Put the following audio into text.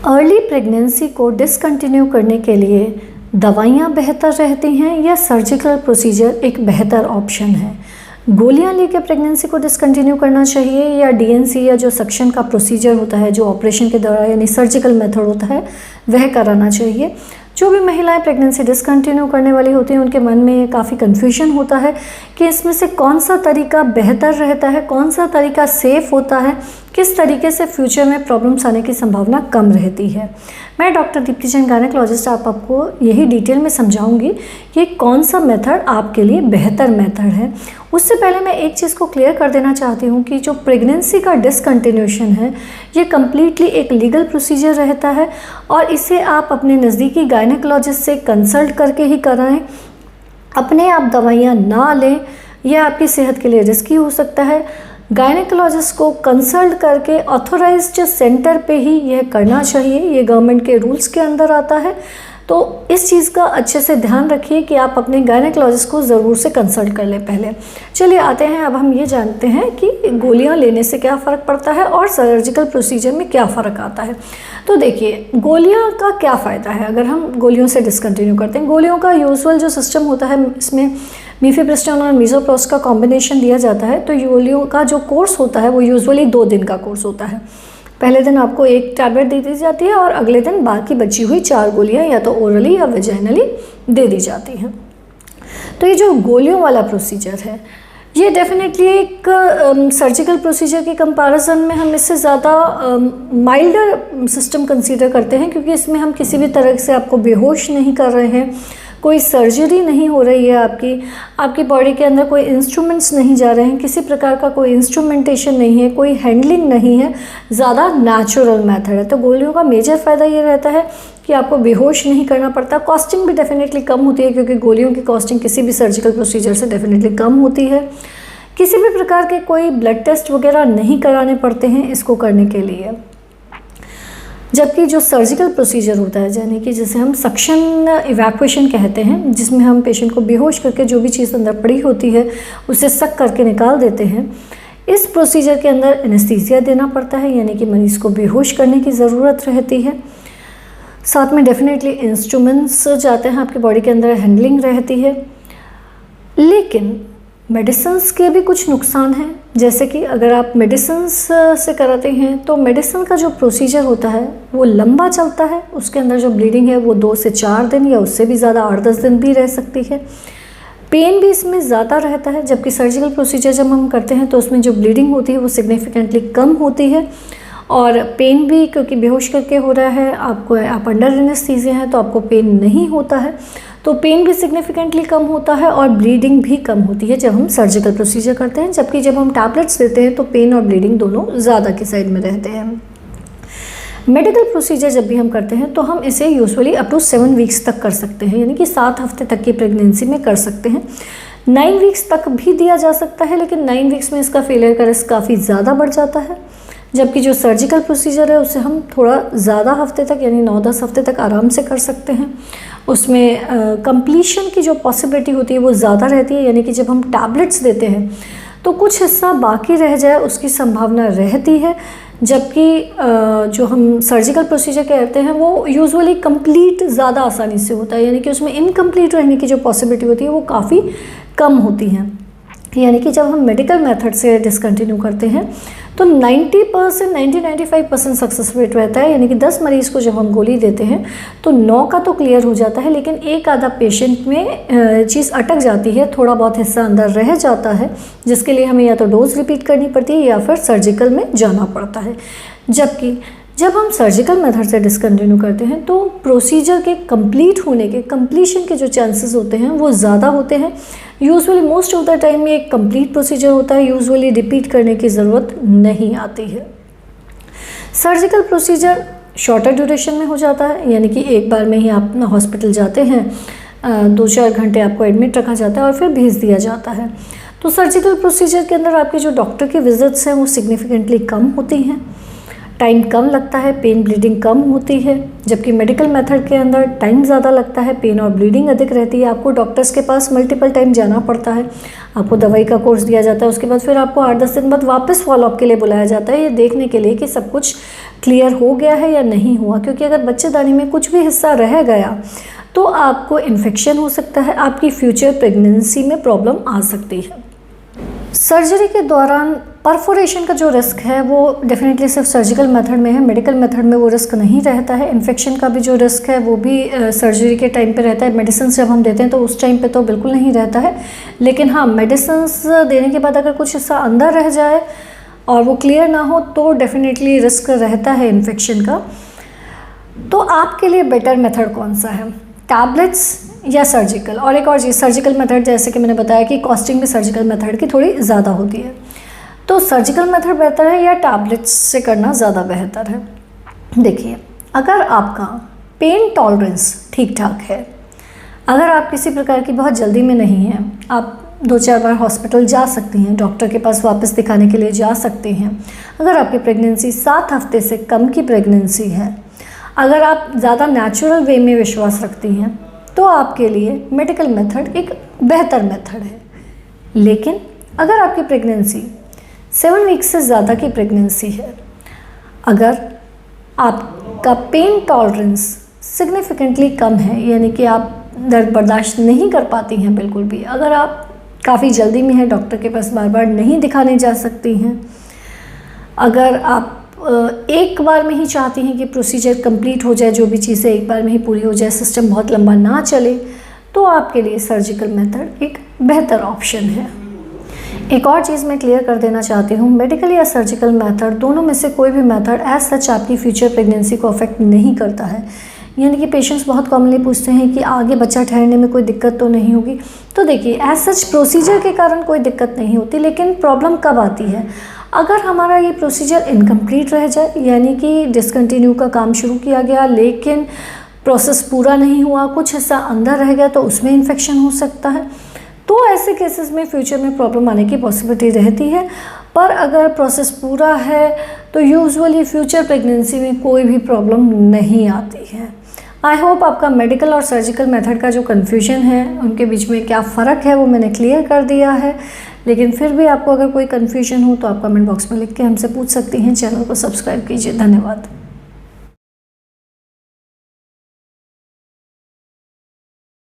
Early pregnancy को discontinue करने के लिए दवाइयाँ बेहतर रहती हैं या सर्जिकल प्रोसीजर एक बेहतर ऑप्शन है? गोलियाँ लेकर प्रेगनेंसी को डिसकंटिन्यू करना चाहिए या डीएनसी या जो सक्शन का प्रोसीजर होता है, जो ऑपरेशन के दौरान यानी सर्जिकल मेथड होता है, वह कराना चाहिए? जो भी महिलाएं प्रेगनेंसी डिसकंटिन्यू करने वाली होती हैं उनके मन में काफ़ी कन्फ्यूजन होता है कि इसमें से कौन सा तरीका बेहतर रहता है, कौन सा तरीका सेफ़ होता है, किस तरीके से फ्यूचर में प्रॉब्लम्स आने की संभावना कम रहती है। मैं डॉक्टर दीप्ति जैन गायनेकोलॉजिस्ट आपको यही डिटेल में समझाऊंगी कि कौन सा मेथड आपके लिए बेहतर मेथड है। उससे पहले मैं एक चीज़ को क्लियर कर देना चाहती हूँ कि जो प्रेगनेंसी का डिसकंटिन्यूएशन है ये कम्प्लीटली एक लीगल प्रोसीजर रहता है और इसे आप अपने नज़दीकी गायनेकोलॉजिस्ट से कंसल्ट करके ही कराएं। अपने आप दवाइयाँ ना लें, यह आपकी सेहत के लिए रिस्की हो सकता है। गायनेकोलॉजिस्ट को कंसल्ट करके ऑथोराइज्ड सेंटर पे ही यह करना चाहिए, ये गवर्नमेंट के रूल्स के अंदर आता है। तो इस चीज़ का अच्छे से ध्यान रखिए कि आप अपने गायनेकोलॉजिस्ट को ज़रूर से कंसल्ट कर लें पहले। चलिए आते हैं, अब हम ये जानते हैं कि गोलियां लेने से क्या फ़र्क पड़ता है और सर्जिकल प्रोसीजर में क्या फ़र्क आता है। तो देखिए, गोलियां का क्या फ़ायदा है अगर हम गोलियों से डिसकंटिन्यू करते हैं। गोलियों का यूजुअल जो सिस्टम होता है, इसमें मीफेप्रिस्टोन और मीज़ोप्रोस्ट का कॉम्बिनेशन दिया जाता है। तो गोलियों का जो कोर्स होता है वो यूजुअली 2 दिन का कोर्स होता है। पहले दिन आपको 1 टैबलेट दे दी जाती है और अगले दिन बाकी बची हुई 4 गोलियां या तो ओरली या वेजाइनली दे दी जाती हैं। तो ये जो गोलियों वाला प्रोसीजर है ये डेफिनेटली एक सर्जिकल प्रोसीजर के कंपैरिजन में हम इससे ज़्यादा माइल्डर सिस्टम कंसीडर करते हैं, क्योंकि इसमें हम किसी भी तरह से आपको बेहोश नहीं कर रहे हैं, कोई सर्जरी नहीं हो रही है, आपकी बॉडी के अंदर कोई इंस्ट्रूमेंट्स नहीं जा रहे हैं, किसी प्रकार का कोई इंस्ट्रूमेंटेशन नहीं है, कोई हैंडलिंग नहीं है, ज़्यादा नेचुरल मेथड है। तो गोलियों का मेजर फ़ायदा ये रहता है कि आपको बेहोश नहीं करना पड़ता। कॉस्टिंग भी डेफिनेटली कम होती है, क्योंकि गोलियों की कॉस्टिंग किसी भी सर्जिकल प्रोसीजर से डेफिनेटली कम होती है। किसी भी प्रकार के कोई ब्लड टेस्ट वगैरह नहीं कराने पड़ते हैं इसको करने के लिए। जबकि जो सर्जिकल प्रोसीजर होता है, यानी कि जिसे हम सक्शन इवैक्यूएशन कहते हैं, जिसमें हम पेशेंट को बेहोश करके जो भी चीज़ अंदर पड़ी होती है उसे सक करके निकाल देते हैं, इस प्रोसीजर के अंदर एनेस्थीसिया देना पड़ता है, यानी कि मरीज़ को बेहोश करने की ज़रूरत रहती है। साथ में डेफिनेटली इंस्ट्रूमेंट्स जाते हैं आपकी बॉडी के अंदर, हैंडलिंग रहती है। लेकिन मेडिसिन्स के भी कुछ नुकसान हैं, जैसे कि अगर आप मेडिसिन्स से कराते हैं तो मेडिसिन का जो प्रोसीजर होता है वो लंबा चलता है, उसके अंदर जो ब्लीडिंग है वो 2 से 4 दिन या उससे भी ज़्यादा 8-10 दिन भी रह सकती है। पेन भी इसमें ज़्यादा रहता है, जबकि सर्जिकल प्रोसीजर जब हम करते हैं तो उसमें जो ब्लीडिंग होती है वो सिग्निफिकेंटली कम होती है। और पेन भी, क्योंकि बेहोश करके हो रहा है, आप अंडर एनेस्थीसिया हैं तो आपको पेन नहीं होता है, तो पेन भी सिग्निफिकेंटली कम होता है और ब्लीडिंग भी कम होती है जब हम सर्जिकल प्रोसीजर करते हैं। जबकि जब हम टैबलेट्स देते हैं तो पेन और ब्लीडिंग दोनों ज़्यादा की साइड में रहते हैं। मेडिकल प्रोसीजर जब भी हम करते हैं तो हम इसे यूजुअली अप टू 7 वीक्स तक कर सकते हैं, यानी कि 7 हफ्ते तक की प्रेगनेंसी में कर सकते हैं। 9 वीक्स तक भी दिया जा सकता है, लेकिन 9 वीक्स में इसका फेलियर का रिस्क काफ़ी ज़्यादा बढ़ जाता है। जबकि जो सर्जिकल प्रोसीजर है उसे हम थोड़ा ज़्यादा हफ्ते तक, यानी 9-10 हफ्ते तक आराम से कर सकते हैं। उसमें कंप्लीशन की जो पॉसिबिलिटी होती है वो ज़्यादा रहती है, यानी कि जब हम टैबलेट्स देते हैं तो कुछ हिस्सा बाकी रह जाए उसकी संभावना रहती है। जबकि जो हम सर्जिकल प्रोसीजर करते हैं वो यूजुअली कंप्लीट ज़्यादा आसानी से होता है, यानी कि उसमें इनकम्प्लीट रहने की जो पॉसिबिलिटी होती है वो काफ़ी कम होती हैं। यानी कि जब हम मेडिकल मेथड से डिसकंटिन्यू करते हैं तो 90%, 90-95% सक्सेस रेट रहता है, यानी कि 10 मरीज़ को जब हम गोली देते हैं तो 9 का तो क्लियर हो जाता है, लेकिन एक आधा पेशेंट में चीज़ अटक जाती है, थोड़ा बहुत हिस्सा अंदर रह जाता है, जिसके लिए हमें या तो डोज रिपीट करनी पड़ती है या फिर सर्जिकल में जाना पड़ता है। जबकि जब हम सर्जिकल मेथड से डिसकंटिन्यू करते हैं तो प्रोसीजर के कंप्लीट होने के, कंप्लीशन के जो चांसेस होते हैं वो ज़्यादा होते हैं। Usually most of the time ये एक कंप्लीट प्रोसीजर होता है, यूजुअली रिपीट करने की ज़रूरत नहीं आती है। सर्जिकल प्रोसीजर शॉर्टर ड्यूरेशन में हो जाता है, यानी कि एक बार में ही आप हॉस्पिटल जाते हैं, 2-4 घंटे आपको एडमिट रखा जाता है और फिर भेज दिया जाता है। तो सर्जिकल प्रोसीजर के अंदर आपके जो डॉक्टर की विजिट्स हैं वो सिग्निफिकेंटली कम होती हैं, टाइम कम लगता है, पेन ब्लीडिंग कम होती है। जबकि मेडिकल मेथड के अंदर टाइम ज़्यादा लगता है, पेन और ब्लीडिंग अधिक रहती है, आपको डॉक्टर्स के पास मल्टीपल टाइम जाना पड़ता है, आपको दवाई का कोर्स दिया जाता है, उसके बाद फिर आपको 8-10 दिन बाद वापस फॉलोअप के लिए बुलाया जाता है, ये देखने के लिए कि सब कुछ क्लियर हो गया है या नहीं हुआ, क्योंकि अगर बच्चेदानी में कुछ भी हिस्सा रह गया तो आपको इन्फेक्शन हो सकता है, आपकी फ्यूचर प्रेगनेंसी में प्रॉब्लम आ सकती है। सर्जरी के दौरान परफोरेशन का जो रिस्क है वो डेफिनेटली सिर्फ सर्जिकल मेथड में है, मेडिकल मेथड में वो रिस्क नहीं रहता है। इन्फेक्शन का भी जो रिस्क है वो भी सर्जरी के टाइम पे रहता है। मेडिसिन जब हम देते हैं तो उस टाइम पे तो बिल्कुल नहीं रहता है, लेकिन हाँ मेडिसिन देने के बाद अगर कुछ हिस्सा अंदर रह जाए और वो क्लियर ना हो तो डेफिनेटली रिस्क रहता है इन्फेक्शन का। तो आपके लिए बेटर मेथड कौन सा है, टैबलेट्स या सर्जिकल? और एक और चीज़, सर्जिकल मेथड जैसे कि मैंने बताया कि कॉस्टिंग में सर्जिकल मेथड की थोड़ी ज़्यादा होती है, तो सर्जिकल मेथड बेहतर है या टैबलेट्स से करना ज़्यादा बेहतर है? देखिए, अगर आपका पेन टॉलरेंस ठीक ठाक है, अगर आप किसी प्रकार की बहुत जल्दी में नहीं हैं, आप 2-4 बार हॉस्पिटल जा सकती हैं, डॉक्टर के पास वापस दिखाने के लिए जा सकती हैं, अगर आपकी प्रेगनेंसी 7 हफ्ते से कम की प्रेगनेंसी है, अगर आप ज़्यादा नेचुरल वे में विश्वास रखती हैं, तो आपके लिए मेडिकल मेथड एक बेहतर मेथड है। लेकिन अगर आपकी प्रेगनेंसी 7 वीक्स से ज़्यादा की प्रेगनेंसी है, अगर आपका पेन टॉलरेंस सिग्निफिकेंटली कम है, यानी कि आप दर्द बर्दाश्त नहीं कर पाती हैं बिल्कुल भी, अगर आप काफ़ी जल्दी में हैं, डॉक्टर के पास बार बार नहीं दिखाने जा सकती हैं, अगर आप एक बार में ही चाहती हैं कि प्रोसीजर कंप्लीट हो जाए, जो भी चीज़ें एक बार में ही पूरी हो जाए, सिस्टम बहुत लंबा ना चले, तो आपके लिए सर्जिकल मेथड एक बेहतर ऑप्शन है। एक और चीज़ मैं क्लियर कर देना चाहती हूँ, मेडिकल या सर्जिकल मेथड दोनों में से कोई भी मेथड एज सच आपकी फ्यूचर प्रेगनेंसी को अफेक्ट नहीं करता है। यानी कि पेशेंट्स बहुत कॉमनली पूछते हैं कि आगे बच्चा ठहरने में कोई दिक्कत तो नहीं होगी। तो देखिए, एज सच प्रोसीजर के कारण कोई दिक्कत नहीं होती, लेकिन प्रॉब्लम कब आती है, अगर हमारा ये प्रोसीजर इनकम्प्लीट रह जाए, यानी कि डिसकंटिन्यू का काम शुरू किया गया लेकिन प्रोसेस पूरा नहीं हुआ, कुछ हिस्सा अंदर रह गया, तो उसमें इन्फेक्शन हो सकता है। तो ऐसे केसेस में फ्यूचर में प्रॉब्लम आने की पॉसिबिलिटी रहती है। पर अगर प्रोसेस पूरा है तो यूजुअली फ्यूचर प्रेगनेंसी में कोई भी प्रॉब्लम नहीं आती है। आई होप आपका मेडिकल और सर्जिकल मेथड का जो कन्फ्यूजन है, उनके बीच में क्या फ़र्क है, वो मैंने क्लियर कर दिया है। लेकिन फिर भी आपको अगर कोई कन्फ्यूजन हो तो आप कमेंट बॉक्स में लिख के हमसे पूछ सकती हैं। चैनल को सब्सक्राइब कीजिए। धन्यवाद।